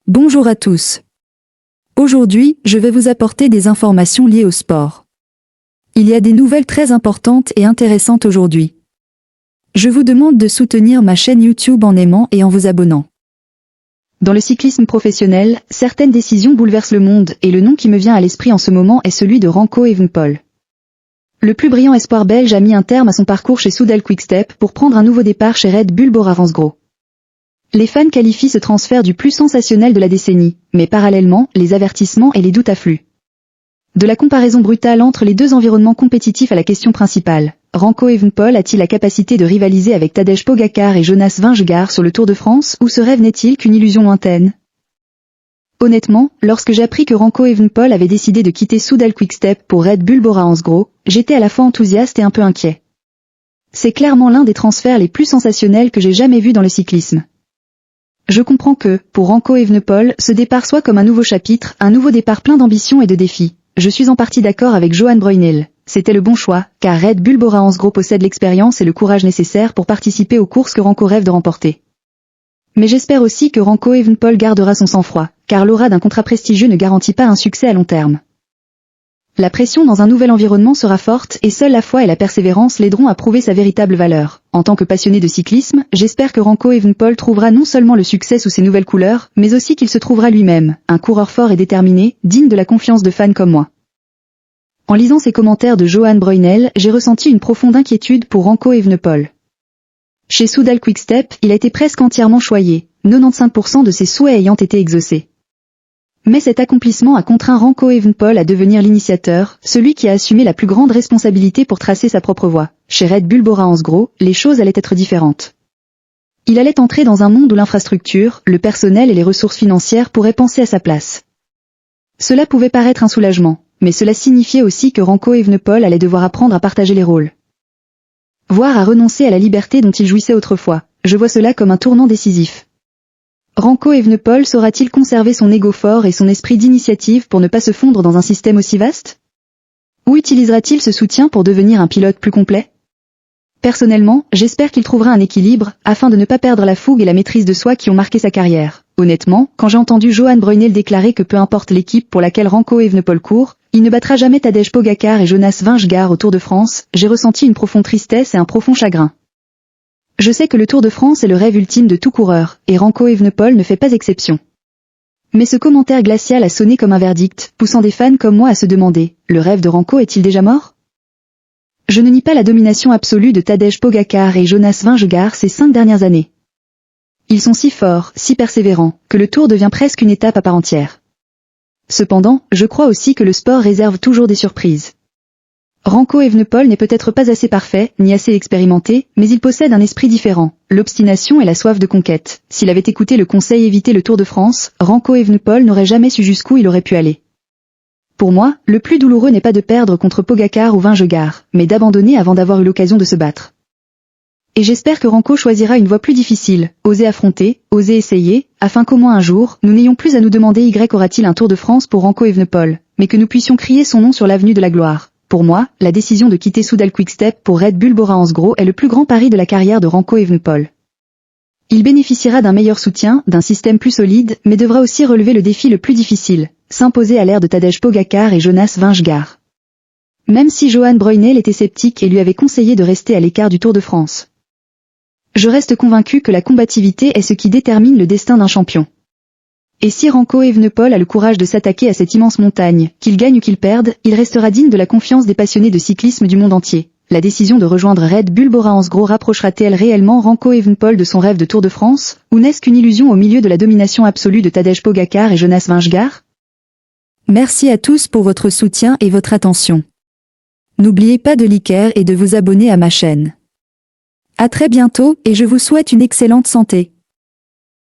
Bonjour à tous. Aujourd'hui, je vais vous apporter des informations liées au sport. Il y a des nouvelles très importantes et intéressantes aujourd'hui. Je vous demande de soutenir ma chaîne YouTube en aimant et en vous abonnant. Dans le cyclisme professionnel, certaines décisions bouleversent le monde et le nom qui me vient à l'esprit en ce moment est celui de Remco Evenepoel. Le plus brillant espoir belge a mis un terme à son parcours chez Soudal Quick-Step pour prendre un nouveau départ chez Red Bull Bora-Hansgrohe. Les fans qualifient ce transfert du plus sensationnel de la décennie, mais parallèlement, les avertissements et les doutes affluent. De la comparaison brutale entre les deux environnements compétitifs à la question principale, Remco Evenepoel a-t-il la capacité de rivaliser avec Tadej Pogačar et Jonas Vingegaard sur le Tour de France ou ce rêve n'est-il qu'une illusion lointaine? Honnêtement, lorsque j'ai appris que Remco Evenepoel avait décidé de quitter Soudal Quick-Step pour Red Bull Bora-Hansgrohe, j'étais à la fois enthousiaste et un peu inquiet. C'est clairement l'un des transferts les plus sensationnels que j'ai jamais vus dans le cyclisme. Je comprends que, pour Remco Evenepoel, ce départ soit comme un nouveau chapitre, un nouveau départ plein d'ambition et de défis. Je suis en partie d'accord avec Johan Bruyneel. C'était le bon choix, car Red Bull Bora-Hansgrohe possède l'expérience et le courage nécessaires pour participer aux courses que Remco rêve de remporter. Mais j'espère aussi que Remco Evenepoel gardera son sang-froid, car l'aura d'un contrat prestigieux ne garantit pas un succès à long terme. La pression dans un nouvel environnement sera forte et seule la foi et la persévérance l'aideront à prouver sa véritable valeur. En tant que passionné de cyclisme, j'espère que Remco Evenepoel trouvera non seulement le succès sous ses nouvelles couleurs, mais aussi qu'il se trouvera lui-même, un coureur fort et déterminé, digne de la confiance de fans comme moi. En lisant ces commentaires de Johan Bruyneel, j'ai ressenti une profonde inquiétude pour Remco Evenepoel. Chez Soudal Quick-Step, il a été presque entièrement choyé, 95% de ses souhaits ayant été exaucés. Mais cet accomplissement a contraint Remco Evenepoel à devenir l'initiateur, celui qui a assumé la plus grande responsabilité pour tracer sa propre voie. Chez Red Bull Bora-Hansgrohe, les choses allaient être différentes. Il allait entrer dans un monde où l'infrastructure, le personnel et les ressources financières pourraient penser à sa place. Cela pouvait paraître un soulagement, mais cela signifiait aussi que Remco Evenepoel allait devoir apprendre à partager les rôles. Voire à renoncer à la liberté dont il jouissait autrefois. Je vois cela comme un tournant décisif. Remco Evenepoel saura-t-il conserver son ego fort et son esprit d'initiative pour ne pas se fondre dans un système aussi vaste? Ou utilisera-t-il ce soutien pour devenir un pilote plus complet? Personnellement, j'espère qu'il trouvera un équilibre, afin de ne pas perdre la fougue et la maîtrise de soi qui ont marqué sa carrière. Honnêtement, quand j'ai entendu Johan Bruyneel déclarer que peu importe l'équipe pour laquelle Remco Evenepoel court, il ne battra jamais Tadej Pogačar et Jonas Vingegaard au Tour de France, j'ai ressenti une profonde tristesse et un profond chagrin. Je sais que le Tour de France est le rêve ultime de tout coureur, et Remco Evenepoel ne fait pas exception. Mais ce commentaire glacial a sonné comme un verdict, poussant des fans comme moi à se demander, le rêve de Remco est-il déjà mort? Je ne nie pas la domination absolue de Tadej Pogačar et Jonas Vingegaard ces 5 dernières années. Ils sont si forts, si persévérants, que le Tour devient presque une étape à part entière. Cependant, je crois aussi que le sport réserve toujours des surprises. Remco Evenepoel n'est peut-être pas assez parfait, ni assez expérimenté, mais il possède un esprit différent, l'obstination et la soif de conquête. S'il avait écouté le conseil éviter le Tour de France, Remco Evenepoel n'aurait jamais su jusqu'où il aurait pu aller. Pour moi, le plus douloureux n'est pas de perdre contre Pogačar ou Vingegaard, mais d'abandonner avant d'avoir eu l'occasion de se battre. Et j'espère que Remco choisira une voie plus difficile, oser affronter, oser essayer, afin qu'au moins un jour, nous n'ayons plus à nous demander Y aura-t-il un Tour de France pour Remco Evenepoel, mais que nous puissions crier son nom sur l'avenue de la gloire. Pour moi, la décision de quitter Soudal Quick-Step pour Red Bull Bora-Hansgrohe est le plus grand pari de la carrière de Remco Evenepoel. Il bénéficiera d'un meilleur soutien, d'un système plus solide, mais devra aussi relever le défi le plus difficile, s'imposer à l'ère de Tadej Pogačar et Jonas Vingegaard. Même si Johan Bruyneel était sceptique et lui avait conseillé de rester à l'écart du Tour de France. Je reste convaincu que la combativité est ce qui détermine le destin d'un champion. Et si Remco Evenepoel a le courage de s'attaquer à cette immense montagne, qu'il gagne ou qu'il perde, il restera digne de la confiance des passionnés de cyclisme du monde entier. La décision de rejoindre Red Bull Bora-Hansgrohe rapprochera-t-elle réellement Remco Evenepoel de son rêve de Tour de France, ou n'est-ce qu'une illusion au milieu de la domination absolue de Tadej Pogačar et Jonas Vingegaard? Merci à tous pour votre soutien et votre attention. N'oubliez pas de liker et de vous abonner à ma chaîne. À très bientôt et je vous souhaite une excellente santé.